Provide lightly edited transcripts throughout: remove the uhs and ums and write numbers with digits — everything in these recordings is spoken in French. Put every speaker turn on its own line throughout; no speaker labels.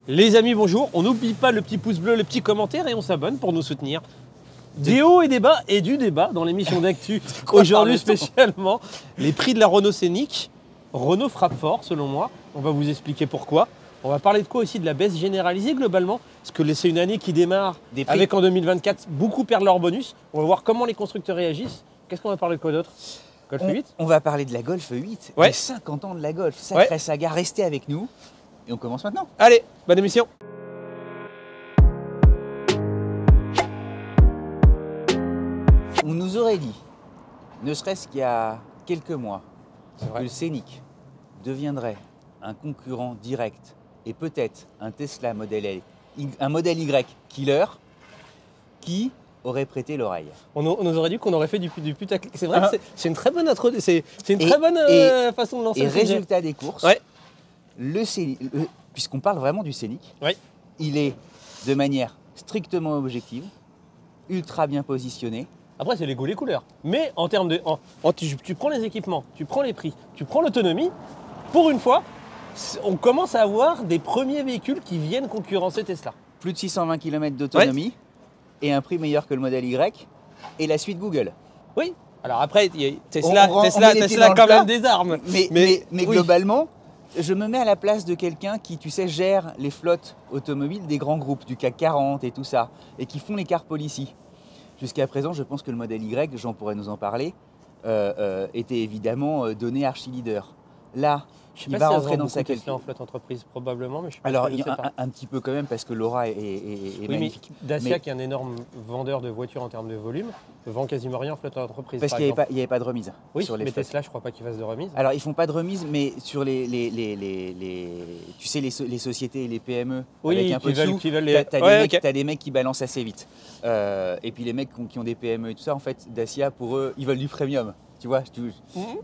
Les amis, bonjour. On n'oublie pas le petit pouce bleu, le petit commentaire et on s'abonne pour nous soutenir. Des hauts et des bas et du débat dans l'émission d'actu. Aujourd'hui spécialement, les prix de la Renault Scénic. Renault frappe fort selon moi. On va vous expliquer pourquoi. On va parler de quoi aussi? De la baisse généralisée globalement. Parce que c'est une année qui démarre avec en 2024, beaucoup perdent leur bonus. On va voir comment les constructeurs réagissent. Qu'est-ce qu'on va parler de quoi d'autre? Golf 8.
On va parler de la Golf 8.
Ouais.
Les 50 ans de la Golf. Sacrée saga, restez avec nous. Et on commence maintenant.
Allez, bonne émission.
On nous aurait dit, ne serait-ce qu'il y a quelques mois, que le Scénic deviendrait un concurrent direct et peut-être un Tesla modèle Y killer, qui aurait prêté l'oreille.
On nous aurait dit qu'on aurait fait du putaclic. C'est vrai que c'est une très bonne intro, c'est une très bonne façon de lancer le sujet.
Et résultat des courses, le Scénic, puisqu'on parle vraiment du Scénic, il est de manière strictement objective, ultra bien positionné.
Après, c'est les goûts, les couleurs. Mais en termes de... tu prends les équipements, tu prends les prix, tu prends l'autonomie, pour une fois, on commence à avoir des premiers véhicules qui viennent concurrencer Tesla.
Plus de 620 km d'autonomie et un prix meilleur que le modèle Y et la suite Google.
Oui. Alors après, Tesla a quand même des armes.
Mais globalement, je me mets à la place de quelqu'un qui, tu sais, gère les flottes automobiles des grands groupes, du CAC 40 et tout ça, et qui font les car policy. Jusqu'à présent, je pense que le modèle Y, Jean pourrait nous en parler, était évidemment donné archi-leader. Là, il va rentrer dans sa calcul.
En flotte entreprise, probablement, mais je suis pas
Alors,
sûr, je sais pas.
un petit peu quand même, parce que Laura est magnifique.
Mais Dacia, qui est un énorme vendeur de voitures en termes de volume, vend quasiment rien en flotte entreprise.
Parce qu'il n'y avait pas de remise.
Oui,
sur les
mais
flottes.
Tesla, je crois pas qu'ils fassent de remise.
Alors, ils font pas de remise, mais sur tu sais, les sociétés et les PME, avec un peu de sous, t'as des mecs qui balancent assez vite. Et puis les mecs qui ont des PME et tout ça, en fait, Dacia, pour eux, ils veulent du premium. Tu vois,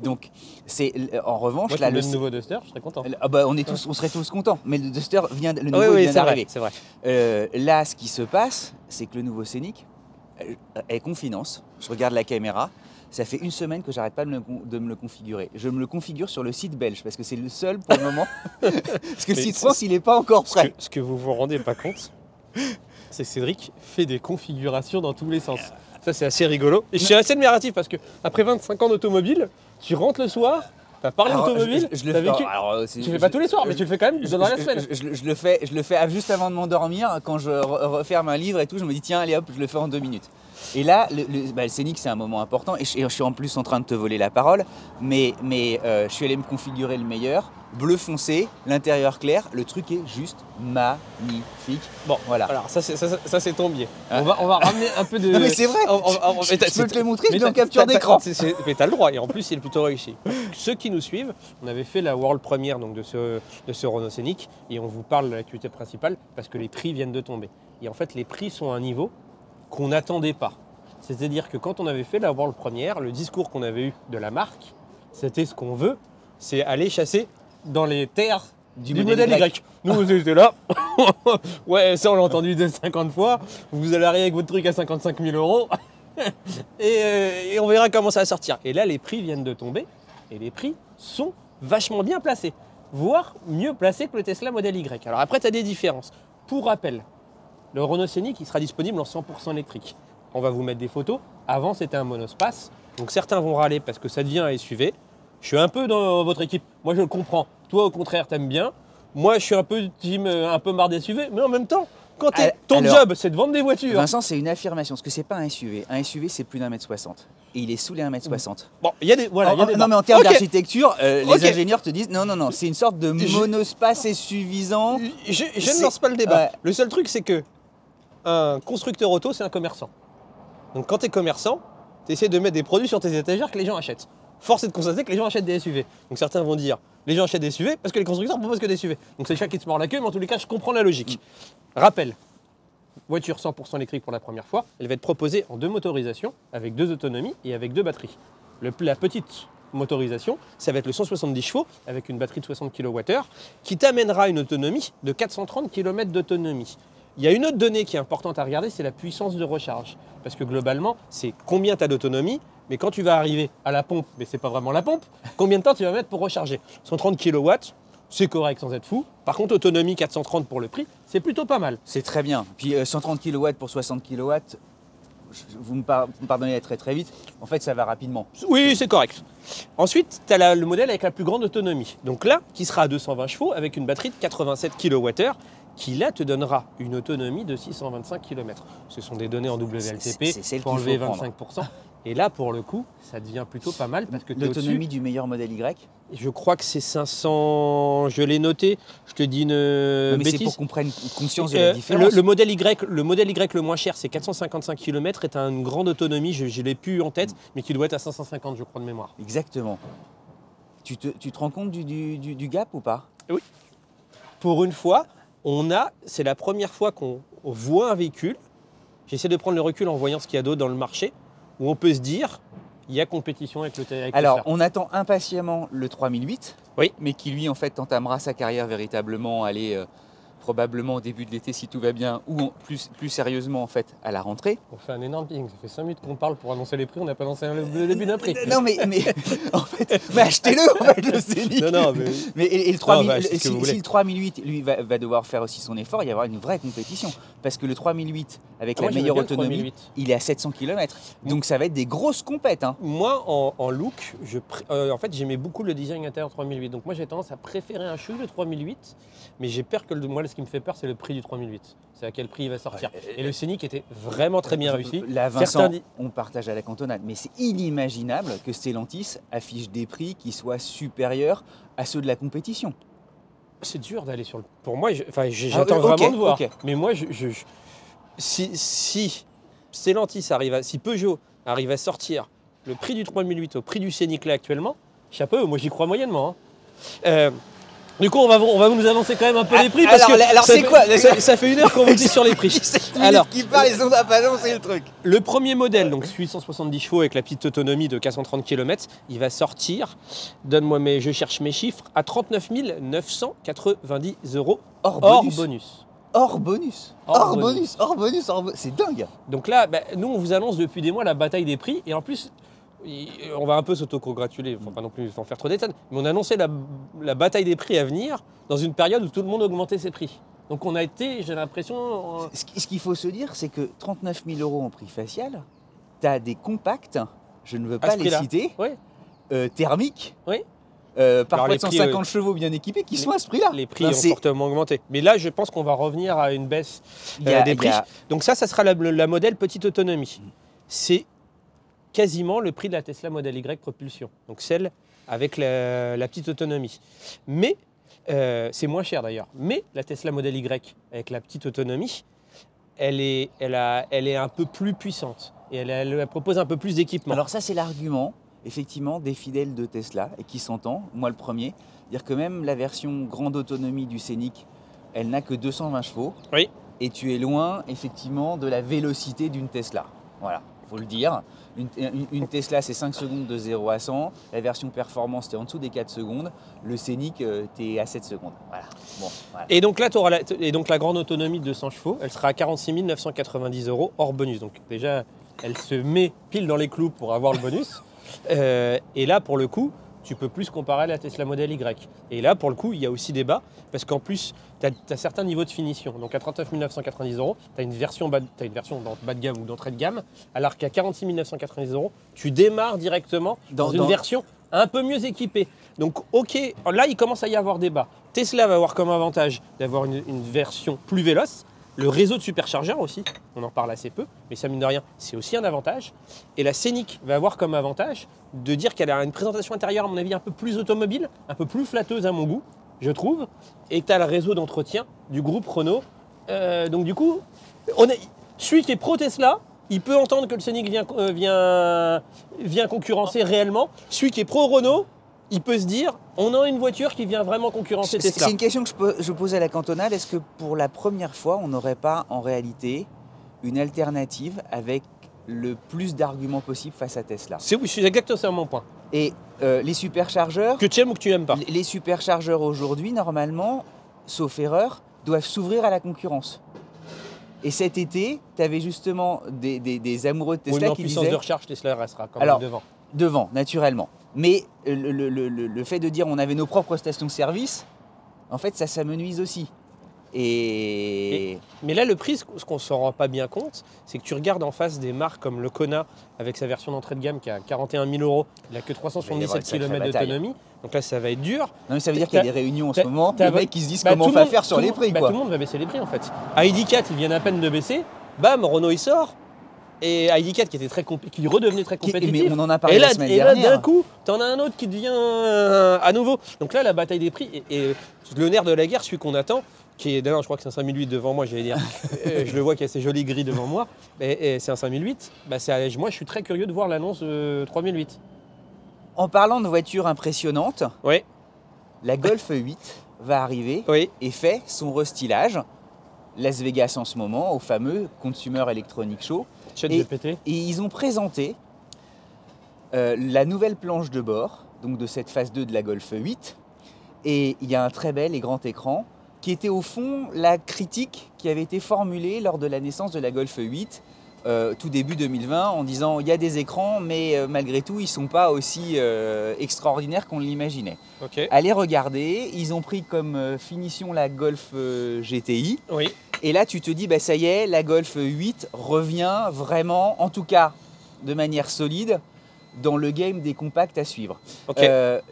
donc c'est en revanche
moi, le nouveau Duster, je serais content.
On serait tous contents, mais le Duster vient d'arriver.
C'est vrai.
Là, ce qui se passe, c'est que le nouveau Scénic est confinance. Je regarde la caméra. Ça fait une semaine que j'arrête pas de me le configurer. Je me le configure sur le site belge parce que c'est le seul pour le moment. Parce que le site France, il n'est pas encore prêt.
Ce que vous vous rendez pas compte, c'est que Cédric fait des configurations dans tous les sens. Ça, c'est assez rigolo. Et je suis assez admiratif parce que après 25 ans d'automobile, tu rentres le soir, tu as parlé d'automobile, tu fais pas tous les soirs, mais tu le fais quand même dans la semaine.
Je le fais juste avant de m'endormir, quand je referme un livre et tout, je me dis tiens, allez hop, je le fais en 2 minutes. Et là, le Scénic, c'est un moment important et je suis en plus en train de te voler la parole, mais je suis allé me configurer le meilleur, bleu foncé, l'intérieur clair, le truc est juste magnifique.
Bon,
voilà.
Alors ça c'est ton biais. On va ramener un peu de...
Non mais c'est vrai, je peux te le montrer, je en capture d'écran.
Mais t'as le droit et en plus il est plutôt réussi. Ceux qui nous suivent, on avait fait la World Premiere donc, de ce Renault Scénic et on vous parle de l'activité principale parce que les prix viennent de tomber. Et en fait les prix sont à un niveau qu'on n'attendait pas. C'est-à-dire que quand on avait fait la World Premiere, le discours qu'on avait eu de la marque, c'était ce qu'on veut, c'est aller chasser dans les terres du modèle Y. Nous, on était là, ouais, ça on l'a entendu 50 fois, vous allez arriver avec votre truc à 55 000 € et on verra comment ça va sortir. Et là, les prix viennent de tomber et les prix sont vachement bien placés, voire mieux placés que le Tesla modèle Y. Alors après, tu as des différences. Pour rappel, le Renault Scénic, il sera disponible en 100% électrique. On va vous mettre des photos. Avant, c'était un monospace. Donc certains vont râler parce que ça devient un SUV. Je suis un peu dans votre équipe. Moi, je le comprends. Toi, au contraire, t'aimes bien. Moi, je suis un peu team, un peu marre des SUV. Mais en même temps, quand ton job, c'est de vendre des voitures.
Vincent, c'est une affirmation. Parce que c'est pas un SUV. Un SUV, c'est plus d'1,60 m. Et il est sous les 1,60 m.
Bon, il y a des... Voilà,
non, mais en termes d'architecture, les ingénieurs te disent non, c'est une sorte de monospace SUVisant.
Je ne lance pas le débat. Ouais. Le seul truc, c'est que un constructeur auto, c'est un commerçant. Donc quand tu es commerçant, tu essaies de mettre des produits sur tes étagères que les gens achètent. Force est de constater que les gens achètent des SUV. Donc certains vont dire, les gens achètent des SUV parce que les constructeurs proposent que des SUV. Donc c'est le chat qui se mord la queue, mais en tous les cas, je comprends la logique. Rappel, voiture 100% électrique pour la première fois, elle va être proposée en 2 motorisations, avec 2 autonomies et avec 2 batteries. La petite motorisation, ça va être le 170 chevaux avec une batterie de 60 kWh qui t'amènera une autonomie de 430 km d'autonomie. Il y a une autre donnée qui est importante à regarder, c'est la puissance de recharge. Parce que globalement, c'est combien tu as d'autonomie, mais quand tu vas arriver à la pompe, mais c'est pas vraiment la pompe, combien de temps tu vas mettre pour recharger. 130 kW, c'est correct sans être fou. Par contre, autonomie 430 pour le prix, c'est plutôt pas mal.
C'est très bien. Puis 130 kW pour 60 kW, vous me pardonnez d'être très très vite, en fait ça va rapidement.
Oui, c'est correct. Ensuite, tu as le modèle avec la plus grande autonomie. Donc là, qui sera à 220 chevaux avec une batterie de 87 kWh qui là te donnera une autonomie de 625 km. Ce sont des données en WLTP,
c'est
il faut enlever 25%. Et là, pour le coup, ça devient plutôt pas mal parce que
l'autonomie du meilleur modèle Y.
Je crois que c'est 500, je l'ai noté, je te dis une
mais
bêtise.
c'est pour qu'on prenne conscience de la différence.
Le modèle Y le moins cher, c'est 455 km et tu as une grande autonomie, je ne l'ai plus en tête, mais qui doit être à 550, je crois, de mémoire.
Exactement. Tu te rends compte du gap ou pas?
Oui. Pour une fois, c'est la première fois qu'on voit un véhicule, j'essaie de prendre le recul en voyant ce qu'il y a d'autre dans le marché, où on peut se dire, il y a compétition avec le Tesla.
Alors, on attend impatiemment le 3008,
oui,
mais qui lui, en fait, entamera sa carrière véritablement, probablement au début de l'été si tout va bien, ou plus sérieusement, en fait, à la rentrée.
On fait un énorme ping, ça fait 5 minutes qu'on parle pour annoncer les prix, on n'a pas lancé le début d'un prix.
Non, mais en fait, mais achetez-le, en fait, le Scénic.
Non, mais...
et le 3000,
bah,
si le 3008, lui, va devoir faire aussi son effort, il va y avoir une vraie compétition. Parce que le 3008, avec la meilleure autonomie, il est à 700 km. Donc ça va être des grosses compètes. Hein.
Moi, en look, en fait, j'aimais beaucoup le design intérieur 3008. Donc moi, j'ai tendance à préférer un chouïa le 3008. Mais j'ai peur que moi, ce qui me fait peur, c'est le prix du 3008. C'est à quel prix il va sortir. Et le Scénic était vraiment très bien réussi.
Là, Vincent, on partage à la cantonade. Mais c'est inimaginable que Stellantis affiche des prix qui soient supérieurs à ceux de la compétition.
C'est dur d'aller sur le... Pour moi, j'attends vraiment de voir. Okay. Mais moi, si Stellantis si Peugeot arrive à sortir le prix du 3008 au prix du Scénic là actuellement, chapeau, moi j'y crois moyennement. Hein. Du coup, on va nous annoncer quand même un peu les prix parce ça fait une heure qu'on vous dit sur les prix.
Alors, qui parle, ils ont pas annoncé le truc.
Le premier modèle, donc 870 chevaux avec la petite autonomie de 430 km, il va sortir, je cherche mes chiffres, à 39 990 € hors bonus.
Hors bonus. C'est dingue.
Donc là, nous, on vous annonce depuis des mois la bataille des prix et en plus... On va un peu s'autocongratuler, il ne faut pas non plus en faire trop d'étonnes, mais on a annoncé la bataille des prix à venir dans une période où tout le monde augmentait ses prix. Donc on a été, j'ai l'impression...
Ce qu'il faut se dire, c'est que 39 000 € en prix facial, tu as des compacts, je ne veux pas les citer,
oui.
Thermiques,
oui.
Parfois de 150 chevaux bien équipés, qui sont à ce prix-là.
Les prix ont fortement augmenté. Mais là, je pense qu'on va revenir à une baisse des prix. Donc ça sera la modèle petite autonomie. C'est quasiment le prix de la Tesla Model Y propulsion, donc celle avec la petite autonomie. Mais, c'est moins cher d'ailleurs, mais la Tesla Model Y avec la petite autonomie, elle est un peu plus puissante et elle propose un peu plus d'équipement.
Alors ça, c'est l'argument, effectivement, des fidèles de Tesla et qui s'entend, moi le premier, dire que même la version grande autonomie du Scénic, elle n'a que 220 chevaux.
Oui.
Et tu es loin, effectivement, de la vélocité d'une Tesla. Voilà, il faut le dire. Une Tesla, c'est 5 secondes de 0 à 100. La version performance, tu es en dessous des 4 secondes. Le Scénic, tu es à 7 secondes. Voilà. Bon, voilà.
Et donc là, la grande autonomie de 200 chevaux, elle sera à 46 990 € hors bonus. Donc déjà, elle se met pile dans les clous pour avoir le bonus. Et là, pour le coup, tu peux plus comparer à la Tesla Model Y. Et là, pour le coup, il y a aussi débat, parce qu'en plus, tu as certains niveaux de finition. Donc à 39 990 €, tu as une version bas de gamme ou d'entrée de gamme, alors qu'à 46 990 €, tu démarres directement dans une version un peu mieux équipée. Donc ok, là, il commence à y avoir débat. Tesla va avoir comme avantage d'avoir une version plus véloce. Le réseau de superchargeurs aussi, on en parle assez peu, mais ça mine de rien, c'est aussi un avantage. Et la Scénic va avoir comme avantage de dire qu'elle a une présentation intérieure, à mon avis, un peu plus automobile, un peu plus flatteuse à mon goût, je trouve. Et que tu as le réseau d'entretien du groupe Renault. Donc du coup, celui qui est pro-Tesla, il peut entendre que le Scénic vient concurrencer réellement. Celui qui est pro-Renault, il peut se dire, on a une voiture qui vient vraiment concurrencer Tesla.
C'est une question que je pose à la cantonade. Est-ce que pour la première fois, on n'aurait pas en réalité une alternative avec le plus d'arguments possible face à Tesla?
C'est exactement ça mon point.
Et les superchargeurs...
Que tu aimes ou que tu n'aimes pas.
Les superchargeurs aujourd'hui, normalement, sauf erreur, doivent s'ouvrir à la concurrence. Et cet été, tu avais justement des amoureux de Tesla qui disaient...
en puissance de recharge, Tesla restera quand même devant.
Devant, naturellement. Mais le fait de dire on avait nos propres stations-service, en fait, ça s'amenuise aussi. Et
Mais là, le prix, ce qu'on ne s'en rend pas bien compte, c'est que tu regardes en face des marques comme le Kona, avec sa version d'entrée de gamme qui a 41 000 €, il n'a que 377 km d'autonomie. Donc là, ça va être dur.
non, mais ça veut dire qu'il y a des réunions en ce moment,
t'as-
les mecs qui se disent
Bah,
comment
tout
on
le
va
monde-
faire sur
tout
les
le-
prix.
bah,
Quoi.
tout le monde va baisser les prix en fait. ID4, ils viennent à peine de baisser. Bam, Renault il sort. Et ID4 qui était qui redevenait très compétitif.
Mais on en a parlé
Et là,
la semaine
et là,
dernière.
d'un coup, t'en as un autre qui devient à nouveau. Donc là, la bataille des prix et le nerf de la guerre, celui qu'on attend, qui est d'ailleurs, je crois que c'est un 5008 devant moi, j'allais dire. Je le vois qu'il y a ces jolis gris devant moi. Et c'est un 5008. Bah, moi, je suis très curieux de voir l'annonce 3008.
En parlant de voitures impressionnantes,
Oui,
la Golf 8 va arriver
oui.
et fait son restylage. Las Vegas en ce moment, au fameux Consumer Electronics Show.
ChatGPT.
Et ils ont présenté la nouvelle planche de bord, donc de cette phase 2 de la Golf 8. Et il y a un très bel et grand écran qui était au fond la critique qui avait été formulée lors de la naissance de la Golf 8, tout début 2020, en disant il y a des écrans, mais malgré tout, ils ne sont pas aussi extraordinaires qu'on l'imaginait.
Ok.
Allez regarder, ils ont pris comme finition la Golf GTI.
Oui.
Et là, tu te dis, bah, ça y est, la Golf 8 revient vraiment, en tout cas de manière solide, dans le game des compacts à suivre.
Ok.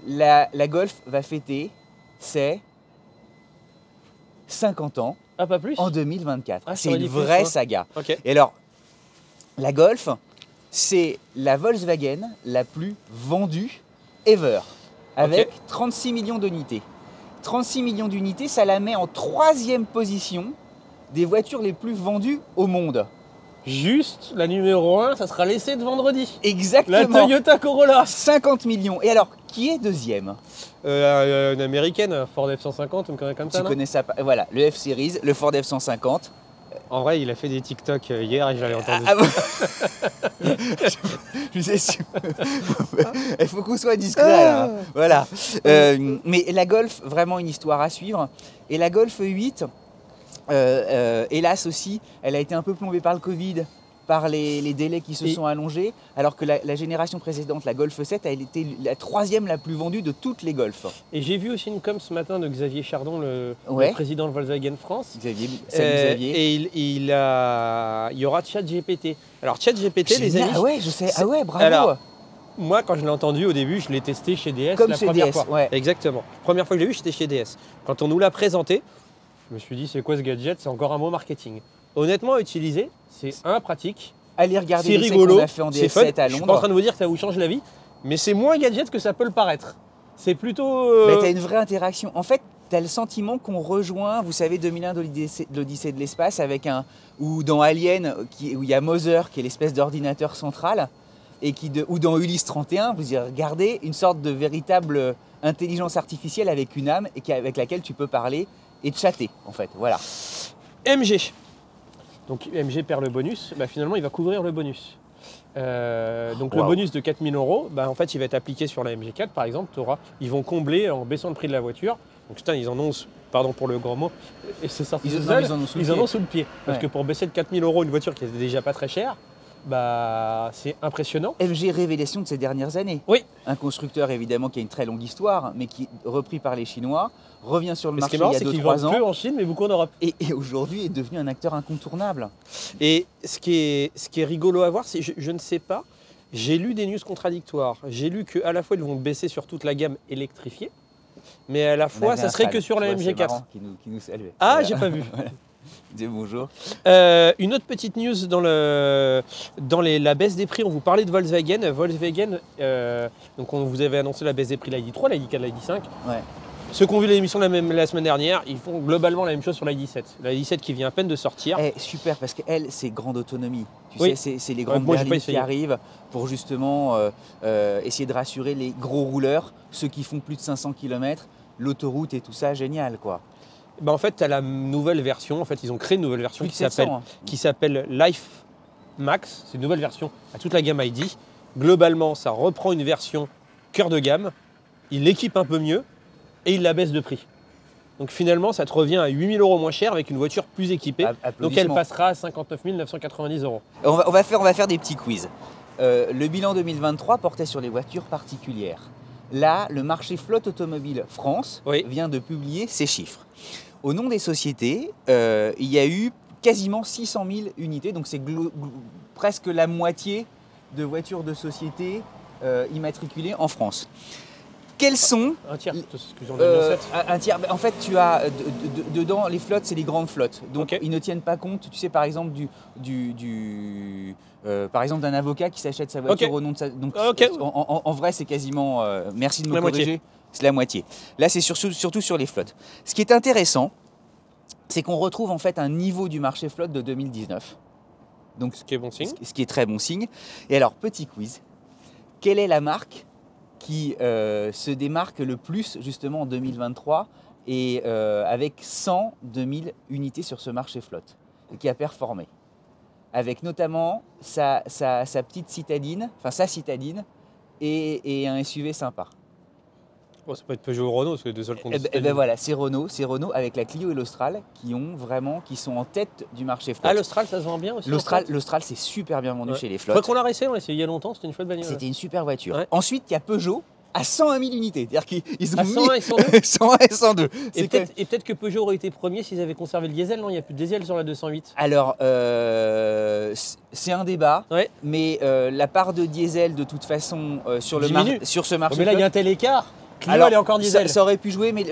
La Golf va fêter ses 50 ans
Ah, pas plus.
en 2024.
Ah,
c'est
j'aurais
une
dit plus,
vraie
moi.
saga.
Ok.
Et alors, la Golf, c'est la Volkswagen la plus vendue ever, avec 36 millions d'unités. 36 millions d'unités, ça la met en 3e position des voitures les plus vendues au monde.
Juste la numéro 1, ça sera l'essai de vendredi.
Exactement.
La Toyota Corolla.
50 millions. Et alors, qui est deuxième?
Une américaine, Ford F-150, une connerie comme ça,
Tu
non?
connais ça? Voilà, le F-Series, le Ford F-150.
En vrai, il a fait des TikTok hier et je l'avais entendu.
Ah bon. Je sais sûr. Il faut qu'on soit discret là. Hein. Voilà. Mais la Golf, vraiment une histoire à suivre. Et la Golf 8, hélas aussi, elle a été un peu plombée par le Covid, par les délais qui se sont allongés, alors que la génération précédente, la Golf 7, elle était la 3e la plus vendue de toutes les Golf.
Et j'ai vu aussi une com ce matin de Xavier Chardon, le président de Volkswagen France.
Xavier, salut Xavier.
Et il y aura ChatGPT. Alors ChatGPT, les amis.
Ah ouais, je sais. Ah ouais, bravo.
Alors, moi, quand je l'ai entendu au début, je l'ai testé chez DS
comme
la
chez
première
DS,
fois.
Ouais.
Exactement. Première fois que je l'ai vu, j'étais chez DS. Quand on nous l'a présenté, je me suis dit, c'est quoi ce gadget? C'est encore un mot marketing. Honnêtement, à utiliser, c'est pratique.
Allez regarder
C'est
l'essai
rigolo,
qu'on a fait en
c'est
DS7
fun.
à
Je suis
Londres.
pas en train de vous dire que ça vous change la vie, mais c'est moins gadget que ça peut le paraître. C'est plutôt.
Mais tu as une vraie interaction. En fait, tu as le sentiment qu'on rejoint, vous savez, 2001 de l'Odyssée de l'espace, ou dans Alien, où il y a Mother, qui est l'espèce d'ordinateur central, ou dans Ulysse 31, vous y regardez une sorte de véritable intelligence artificielle avec une âme et avec laquelle tu peux parler et chatter, en fait. Voilà.
MG. Donc MG perd le bonus, finalement il va couvrir le bonus. Donc le bonus de 4 000 €, en fait il va être appliqué sur la MG4 par exemple, ils vont combler en baissant le prix de la voiture. Donc putain, ils en ont, pardon pour le grand mot, et c'est sorti
Ils
seul,
en ont sous le pied.
Parce que pour baisser de 4 000 € une voiture qui était déjà pas très chère, c'est impressionnant.
MG révélation de ces dernières années.
Oui.
Un constructeur évidemment qui a une très longue histoire, mais qui, repris par les Chinois, revient sur le
Mais ce qui
marché
est marrant,
il y a
c'est qu'ils
2-3
vendent
ans.
peu en Chine, mais beaucoup en Europe.
Et aujourd'hui est devenu un acteur incontournable.
Et ce qui est rigolo à voir, c'est je ne sais pas, j'ai lu des news contradictoires. J'ai lu qu'à la fois ils vont baisser sur toute la gamme électrifiée, mais à la fois ça serait que sur la MG4.
Qui nous saluait.
Ah,
Voilà.
j'ai pas vu.
Dis bonjour.
Une autre petite news dans la baisse des prix, on vous parlait de Volkswagen. Donc on vous avait annoncé la baisse des prix de l'ID3, l'ID4, l'ID5.
Ouais.
Ceux qui ont vu l'émission la semaine dernière, ils font globalement la même chose sur l'ID7. L'ID7 qui vient à peine de sortir.
Super, parce qu'elle, c'est grande autonomie. Tu
Oui.
sais, c'est les grandes
moi, j'ai pas
berlines qui
essayé.
arrivent pour justement essayer de rassurer les gros rouleurs, ceux qui font plus de 500 km, l'autoroute et tout ça, génial quoi.
En fait, tu as la nouvelle version. En fait, ils ont créé une nouvelle version
Plus de 700, hein.
qui s'appelle Life Max. C'est une nouvelle version à toute la gamme ID. Globalement, ça reprend une version cœur de gamme. Il l'équipe un peu mieux et il la baisse de prix. Donc finalement, ça te revient à 8 000 € moins cher avec une voiture plus équipée. Donc elle passera à 59 990 €.
On va faire des petits quiz. Le bilan 2023 portait sur les voitures particulières. Là, le marché flotte automobile France
Oui.
vient de publier ces chiffres. Au nom des sociétés, il y a eu quasiment 600 000 unités, donc c'est presque la moitié de voitures de société immatriculées en France. Quels sont
Un tiers, c'est ce que j'en ai mis en 7.
un tiers? En fait, tu as dedans les flottes, c'est les grandes flottes. Donc,
Ok.
ils ne tiennent pas compte, tu sais, par exemple, par exemple, d'un avocat qui s'achète sa voiture
Ok.
au nom de sa. Donc,
Ok.
en vrai, c'est quasiment. Merci de me
La moitié.
corriger. C'est la moitié. Là, c'est surtout sur les flottes. Ce qui est intéressant, c'est qu'on retrouve en fait un niveau du marché flotte de 2019. Donc,
Ce qui est bon signe.
ce qui est très bon signe. Et alors, petit quiz. Quelle est la marque qui se démarque le plus justement en 2023 et avec 102 000 unités sur ce marché flotte et qui a performé, avec notamment sa petite citadine, enfin sa citadine et un SUV sympa.
Bon, ça peut être Peugeot ou Renault, c'est les deux seuls qu'on
Et ben voilà, c'est Renault avec la Clio et l'Austral qui sont en tête du marché flotte.
Ah, l'Austral, ça se vend bien aussi.
L'Austral, c'est super bien vendu
Ouais.
chez les
Je crois
flottes.
qu'on l'a essayé, on l'a essayé il y a longtemps, c'était une chouette bagnole.
C'était une super voiture.
Ouais.
Ensuite, il y a Peugeot à 101 000 unités. C'est-à-dire qu'ils ont
À
mis
101 et 102.
101 et 102.
Et
C'est quand même-
peut-être que Peugeot aurait été premier s'ils avaient conservé le diesel, non? Il n'y a plus de diesel sur la 208.
Alors, c'est un débat,
Ouais.
mais la part de diesel, de toute façon, sur ce
Oh,
marché
mais là, il y a un
flotte,
tel écart. Clio,
alors,
elle est encore diesel.
ça aurait pu jouer, mais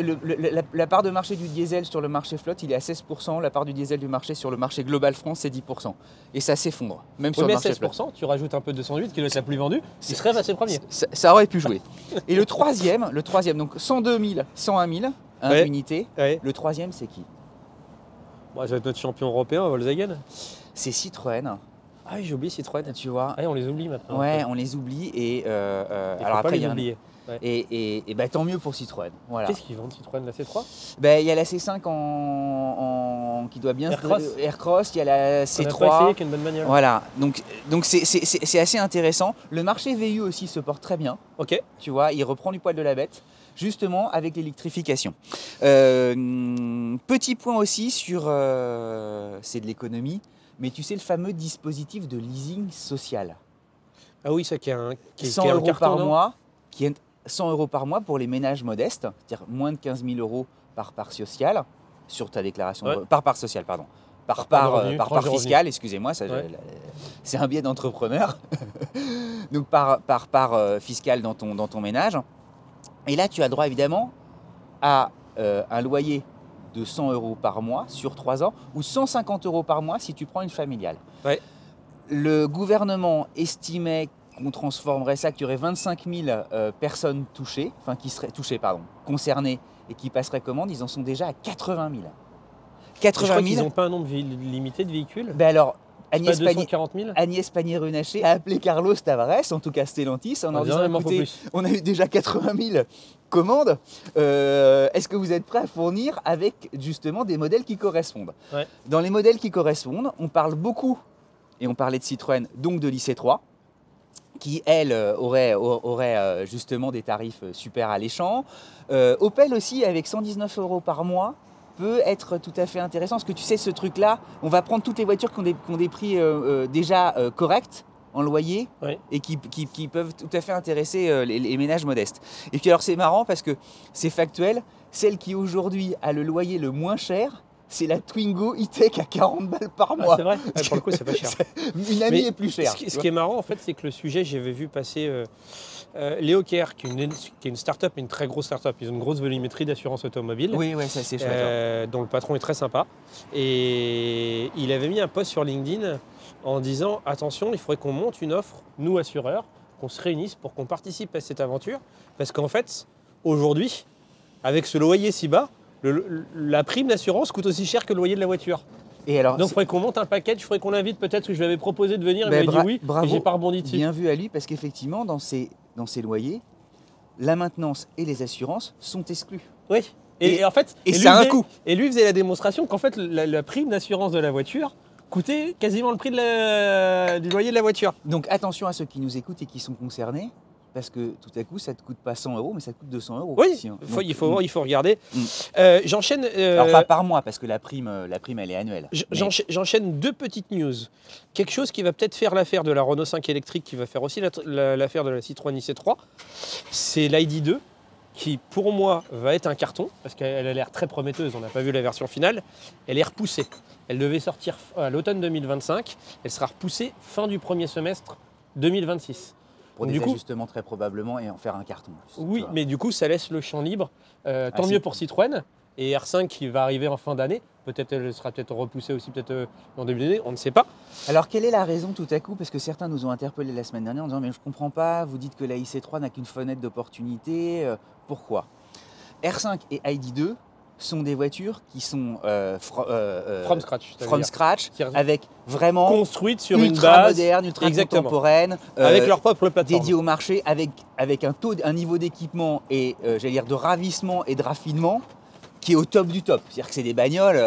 la part de marché du diesel sur le marché flotte, il est à 16%. La part du diesel du marché sur le marché global France, c'est 10%. Et ça s'effondre, même
Oui,
sur le
mais
marché
16%,
flotte.
tu rajoutes un peu de 208 qui doit être la plus vendue, il serait passé premier.
Ça aurait pu jouer. Et le troisième, donc 102 000, 101 000
Ouais.
unités.
Ouais.
Le troisième, c'est qui?
Bon, ça va être notre champion européen, Volkswagen.
C'est Citroën,
Ah oui, j'ai oublié Citroën.
tu vois.
Ah, on les oublie maintenant.
Ouais, on les oublie et
Il faut
alors
pas
après il
les
y a
oublier.
et bah, tant mieux pour Citroën. Voilà.
Qu'est-ce qu'ils vendent Citroën, la C3?
Ben, il y a la C5 qui doit bien
Aircross.
Aircross, il y a la
On a pas
C3.
essayé qu'une bonne bagnole.
Voilà, donc c'est assez intéressant. Le marché VU aussi se porte très bien,
Ok.
tu vois, il reprend du poil de la bête, justement avec l'électrification. Petit point aussi sur, c'est de l'économie, mais tu sais le fameux dispositif de leasing social.
Ah oui, ça qui est un, qui est
100
un
euros
carton,
par
non?
mois, qui est 100 euros par mois pour les ménages modestes, c'est-à-dire moins de 15 000 euros par part sociale, sur ta déclaration,
Ouais.
par part sociale, pardon. Par
part de revenu,
part
tranche de
fiscale, excusez-moi,
Ouais.
c'est un biais d'entrepreneur. Donc par part fiscale dans ton ménage. Et là, tu as droit évidemment à un loyer de 100 euros par mois sur 3 ans ou 150 euros par mois si tu prends une familiale.
Ouais.
Le gouvernement estimait qu'on transformerait ça, qu'il y aurait 25 000 personnes touchées, enfin qui seraient touchées, pardon, concernées et qui passeraient commande. Ils en sont déjà à 80 000.
Je
80
crois
000.
qu'ils n'ont pas un nombre limité de véhicules.
Ben alors,
Pas
Agnès
240 000.
Pannier-Runacher a appelé Carlos Tavares, en tout cas Stellantis, en
On
leur
dirait
disant
même un peu
écoutez,
plus.
on a eu déjà 80 000 commandes. Est-ce que vous êtes prêts à fournir avec justement des modèles qui correspondent?
Ouais.
Dans les modèles qui correspondent, on parle beaucoup, et on parlait de Citroën, donc de l'IC3, qui elle aurait justement des tarifs super alléchants. Opel aussi, avec 119 euros par mois, peut être tout à fait intéressant. Parce que tu sais, ce truc-là, on va prendre toutes les voitures qui ont des prix déjà corrects en loyer
Ouais.
et qui peuvent tout à fait intéresser les ménages modestes. Et puis alors c'est marrant parce que c'est factuel, celle qui aujourd'hui a le loyer le moins cher, c'est la Twingo E-Tech à 40 balles par
Ah,
mois.
c'est vrai. Ouais, pour le coup, c'est pas cher.
Une amie
Mais
est plus chère.
Ce qui est marrant, en fait, c'est que le sujet, j'avais vu passer Léo Kerr, qui est une start-up, une très grosse start-up. Ils ont une grosse volumétrie d'assurance automobile.
Oui, ça c'est chouette.
Dont le patron est très sympa. Et il avait mis un post sur LinkedIn en disant attention, il faudrait qu'on monte une offre, nous assureurs, qu'on se réunisse pour qu'on participe à cette aventure. Parce qu'en fait, aujourd'hui, avec ce loyer si bas, la prime d'assurance coûte aussi cher que le loyer de la voiture.
Et alors,
Donc il faudrait qu'on monte un package, il faudrait qu'on l'invite. Peut-être que je lui avais proposé de venir, il
Ben,
m'a dit oui,
bravo.
et j'ai pas rebondi dessus.
bien vu à lui, parce qu'effectivement, dans ces loyers, la maintenance et les assurances sont exclus.
Oui. Et en fait,
Et
lui
ça a un
faisait-
coût.
Et lui faisait la démonstration qu'en fait, la prime d'assurance de la voiture coûtait quasiment le prix du loyer de la voiture.
Donc attention à ceux qui nous écoutent et qui sont concernés, parce que tout à coup, ça ne te coûte pas 100 €, mais ça te coûte 200 €
Oui,
aussi, hein.
il faut regarder. J'enchaîne.
Alors pas par mois, parce que la prime, elle est annuelle.
J'enchaîne 2 petites news. Quelque chose qui va peut-être faire l'affaire de la Renault 5 électrique, qui va faire aussi l'affaire de la Citroën IC3, c'est l'ID2, qui pour moi va être un carton, parce qu'elle a l'air très prometteuse, on n'a pas vu la version finale. Elle est repoussée. Elle devait sortir à l'automne 2025, elle sera repoussée fin du premier semestre 2026.
Pour
Donc,
des
du coup,
ajustements très probablement et en faire un carton.
oui, mais du coup, ça laisse le champ libre. Tant
si.
mieux pour Citroën. Et R5 qui va arriver en fin d'année. Peut-être elle sera peut-être repoussée aussi peut-être en début d'année, on ne sait pas.
Alors quelle est la raison tout à coup? Parce que certains nous ont interpellés la semaine dernière en disant mais je comprends pas, vous dites que la IC3 n'a qu'une fenêtre d'opportunité, pourquoi? R5 et ID2 sont des voitures qui sont
From scratch.
from scratch,
C'est-à-dire
avec vraiment
construites sur une
ultra
base
moderne, ultra
exactement.
contemporaine,
Avec leur propre plateforme.
dédiée au marché, avec un niveau d'équipement et j'allais dire de ravissement et de raffinement qui est au top du top. C'est-à-dire que c'est des bagnoles,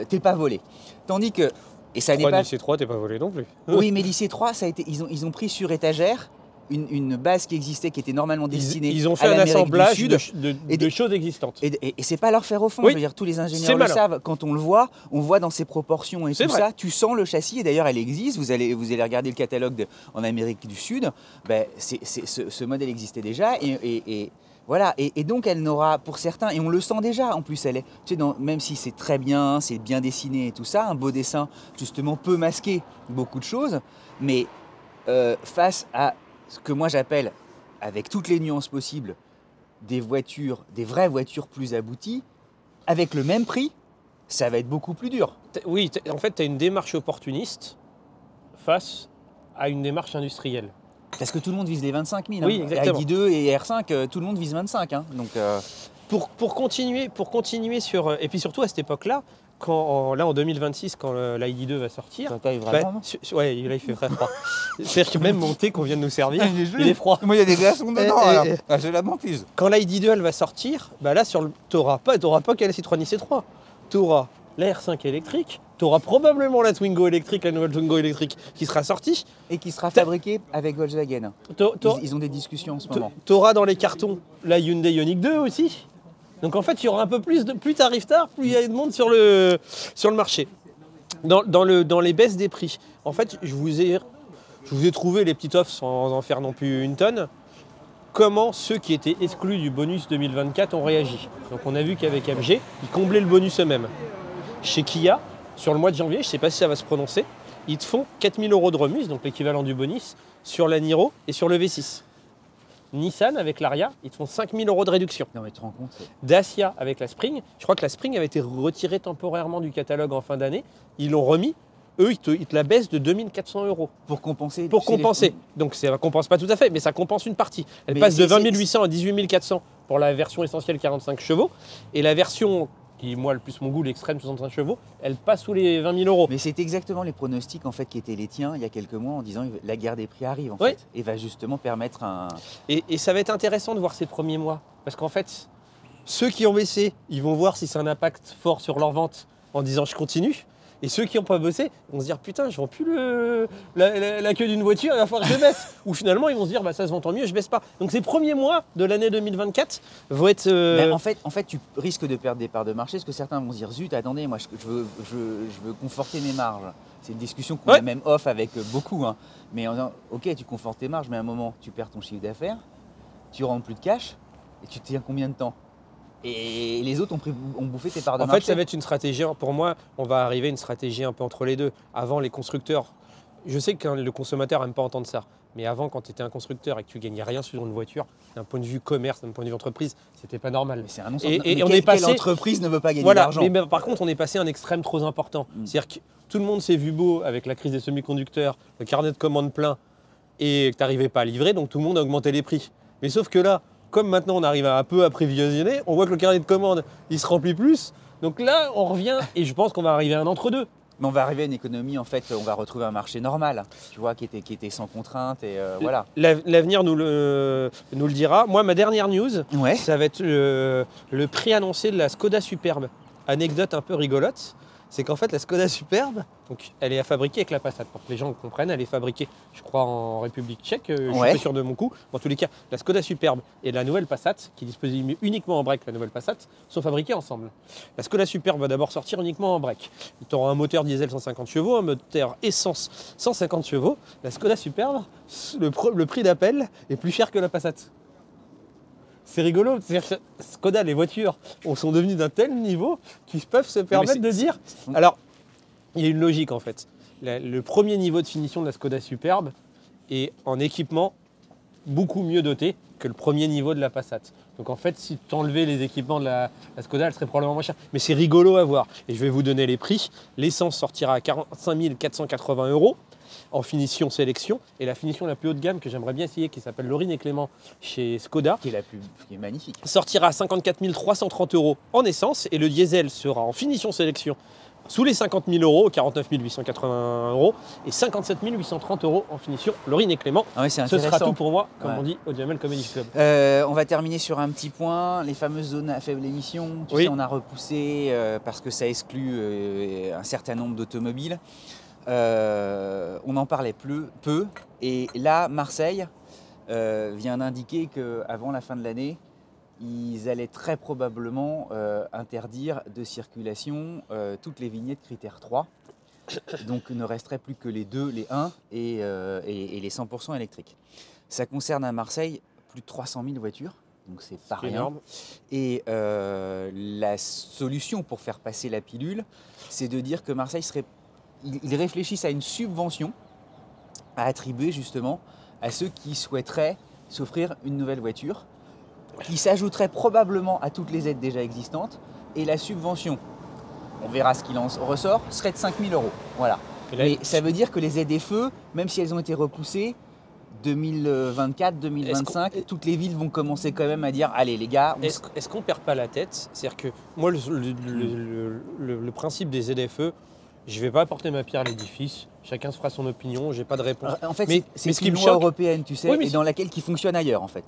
t'es pas volé. Tandis que, et ça n'est pas...
IC3, t'es pas volé non plus.
Oui, mais l'IC3, ça a été, ils ont pris sur étagère une base qui existait, qui était normalement destinée
Ils ont fait
à
un
l'Amérique
assemblage
du Sud.
de choses existantes.
Et c'est pas leur faire au fond.
Oui.
Je veux dire, tous les
C'est
ingénieurs le
malin.
savent. Quand on le voit, on voit dans ses proportions et
C'est
tout
vrai.
ça. Tu sens le châssis. Et d'ailleurs, elle existe. Vous allez regarder le catalogue en Amérique du Sud. Ben, ce modèle existait déjà. Et voilà. Et donc, elle n'aura, pour certains, et on le sent déjà. En plus, elle est, tu sais, même si c'est très bien, c'est bien dessiné et tout ça, un beau dessin justement peut masquer beaucoup de choses. Mais face à ce que moi j'appelle, avec toutes les nuances possibles, des vraies voitures plus abouties, avec le même prix, ça va être beaucoup plus dur.
Oui, en fait, tu as une démarche opportuniste face à une démarche industrielle.
Parce que tout le monde vise les 25 000.
Oui, exactement.
ID2 et R5, tout le monde vise 25. Hein. Donc,
Pour continuer sur... Et puis surtout à cette époque-là, là en 2026, quand l'ID2 va sortir...
ça taille vraiment, non
ouais, là il fait très froid. C'est-à-dire que même mon thé qu'on vient de nous servir, il est froid.
Moi, il y a des glaçons dedans. J'ai la banquise.
Quand l'ID2 elle va sortir, bah là t'auras pas qu'à la Citroën IC3. T'auras la R5 électrique, t'auras probablement la Twingo électrique, la nouvelle Twingo électrique qui sera sortie.
Et qui sera fabriquée avec Volkswagen. Ils ont des discussions en ce moment.
T'auras dans les cartons la Hyundai Ioniq 2 aussi. Donc en fait, il y aura un peu plus t'arrives tard, plus il y a de monde sur le marché. Dans les baisses des prix, en fait, je vous ai trouvé les petites offres sans en faire non plus une tonne. Comment ceux qui étaient exclus du bonus 2024 ont réagi. Donc on a vu qu'avec MG, ils comblaient le bonus eux-mêmes. Chez Kia, sur le mois de janvier, je ne sais pas si ça va se prononcer, ils te font 4 000 € de remise, donc l'équivalent du bonus, sur la Niro et sur le V6. Nissan avec l'Aria, ils te font 5 000 € de réduction.
Non mais tu te rends compte
Dacia avec la Spring, je crois que la Spring avait été retirée temporairement du catalogue en fin d'année. Ils l'ont remis, eux ils te la baissent de 2 400 €.
Pour compenser.
Pour compenser. Donc ça ne compense pas tout à fait, mais ça compense une partie. Elle
Mais
passe de 20 800 à 18 400 pour la version essentielle 45 chevaux. Et la version qui, moi, le plus mon goût, l'extrême 65 chevaux, elle passe sous les 20 000 €.
Mais c'est exactement les pronostics en fait qui étaient les tiens il y a quelques mois en disant la guerre des prix arrive en
Oui.
fait et va justement permettre un...
Et ça va être intéressant de voir ces premiers mois. Parce qu'en fait, ceux qui ont baissé, ils vont voir si c'est un impact fort sur leur vente en disant je continue. Et ceux qui n'ont pas bossé vont se dire putain, je vends plus la queue d'une voiture, il va falloir que je baisse. Ou finalement, ils vont se dire bah, ça se vend tant mieux, je baisse pas. Donc ces premiers mois de l'année 2024 vont être.
Mais en fait, tu risques de perdre des parts de marché parce que certains vont se dire zut, attendez, moi je veux conforter mes marges. C'est une discussion qu'on a même off avec beaucoup. Hein. Mais en disant ok, tu confortes tes marges, mais à un moment, tu perds ton chiffre d'affaires, tu rentres plus de cash et tu tiens combien de temps? Et les autres ont bouffé tes parts de marché.
En fait, ça va être une stratégie, pour moi, on va arriver à une stratégie un peu entre les deux. Avant, les constructeurs, je sais que le consommateur n'aime pas entendre ça, mais avant, quand tu étais un constructeur et que tu gagnais rien sur une voiture, d'un point de vue commerce, d'un point de vue entreprise, c'était pas normal.
Mais c'est un non-sens.
Et on est passé...
Quelle entreprise ne veut pas gagner d'argent?
Mais par contre, on est passé à un extrême trop important. C'est-à-dire que tout le monde s'est vu beau avec la crise des semi-conducteurs, le carnet de commandes plein, et que tu n'arrivais pas à livrer, donc tout le monde a augmenté les prix. Mais sauf que là, comme maintenant on arrive un peu à prévisionner, on voit que le carnet de commandes, il se remplit plus. Donc là, on revient et je pense qu'on va arriver à un entre-deux.
Mais on va arriver à une économie, en fait, on va retrouver un marché normal, tu vois, qui était sans contrainte et voilà.
L'avenir nous le dira. Moi, ma dernière news,
Ouais.
ça va être le prix annoncé de la Skoda Superbe. Anecdote un peu rigolote. c'est qu'en fait la Skoda Superbe, donc elle est fabriquée avec la Passat. Pour que les gens le comprennent, elle est fabriquée, je crois, en République tchèque, je suis pas sûr de mon coup. En tous les cas, la Skoda Superbe et la nouvelle Passat, qui dispose uniquement en break, la nouvelle Passat, sont fabriquées ensemble. La Skoda Superbe va d'abord sortir uniquement en break. Tu auras un moteur diesel 150 chevaux, un moteur essence 150 chevaux. La Skoda Superbe, le prix d'appel est plus cher que la Passat. C'est rigolo, c'est-à-dire que Skoda, les voitures sont devenues d'un tel niveau qu'ils peuvent se permettre de dire... Alors, il y a une logique en fait. Le premier niveau de finition de la Skoda Superbe est en équipement beaucoup mieux doté que le premier niveau de la Passat. Donc en fait, si tu enlevais les équipements de la Skoda, elle serait probablement moins chère. Mais c'est rigolo à voir. Et je vais vous donner les prix. L'essence sortira à 45 480 € en finition sélection. Et la finition la plus haut de gamme que j'aimerais bien essayer, qui s'appelle Laurine et Clément chez Skoda,
qui est magnifique,
sortira à 54 330 € en essence. Et le diesel sera en finition sélection sous les 50 000 €, 49 880 € et 57 830 € en finition Laurine et Clément.
Ah oui, c'est
ce sera tout pour moi, comme
ouais.
on dit au Jamel Comedy Club.
On va terminer sur un petit point, les fameuses zones à faible émission. Tu sais, on a repoussé parce que ça exclut un certain nombre d'automobiles. On en parlait peu. Et là, Marseille vient d'indiquer qu'avant la fin de l'année, ils allaient très probablement interdire de circulation toutes les vignettes critères 3. Donc il ne resterait plus que les 2, les 1 et les 100% électriques. Ça concerne à Marseille plus de 300 000 voitures, donc c'est pas rien.
Énorme.
Et la solution pour faire passer la pilule, c'est de dire que Marseille ils réfléchissent à une subvention à attribuer justement à ceux qui souhaiteraient s'offrir une nouvelle voiture, qui s'ajouterait probablement à toutes les aides déjà existantes, et la subvention, on verra ce qu'il en ressort, serait de 5 000 €. Voilà. Mais ça veut dire que les ZFE, même si elles ont été repoussées, 2024, 2025, toutes les villes vont commencer quand même à dire « Allez les gars… »
Est-ce qu'on ne perd pas la tête? C'est-à-dire que moi, le principe des ZFE, je ne vais pas apporter ma pierre à l'édifice. Chacun se fera son opinion, j'ai pas de réponse.
En fait, c'est
ce qui
une
me
loi
choque
européenne, tu sais, et dans laquelle qui fonctionne ailleurs, en fait.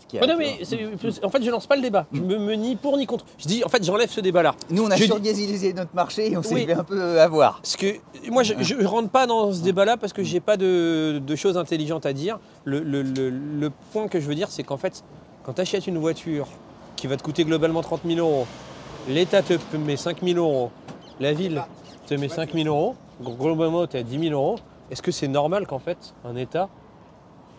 En fait, je lance pas le débat. Je me ni pour ni contre. Je dis, en fait, j'enlève ce débat-là.
Nous, on a surgazisé notre marché et on s'est fait un peu avoir.
Parce que moi, je rentre pas dans ce débat-là parce que j'ai pas de choses intelligentes à dire. Le point que je veux dire, c'est qu'en fait, quand tu achètes une voiture qui va te coûter globalement 30 000 €, l'État te met 5 000 €, la ville te met 5 000 €, globalement, tu es à 10 000 €. Est-ce que c'est normal qu'en fait, un État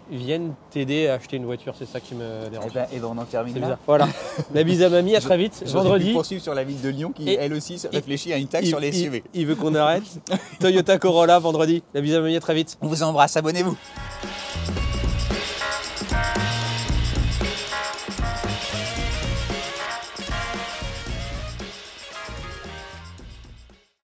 vienne t'aider à acheter une voiture? C'est ça qui me dérange.
Et ben on en termine là.
Voilà. La bise à mamie, à très vite. Vendredi.
Je poursuivre sur la ville de Lyon qui, elle aussi, réfléchit à une taxe sur les SUV.
Il veut qu'on arrête. Toyota Corolla, vendredi. La bise à mamie, à très vite.
On vous embrasse, abonnez-vous.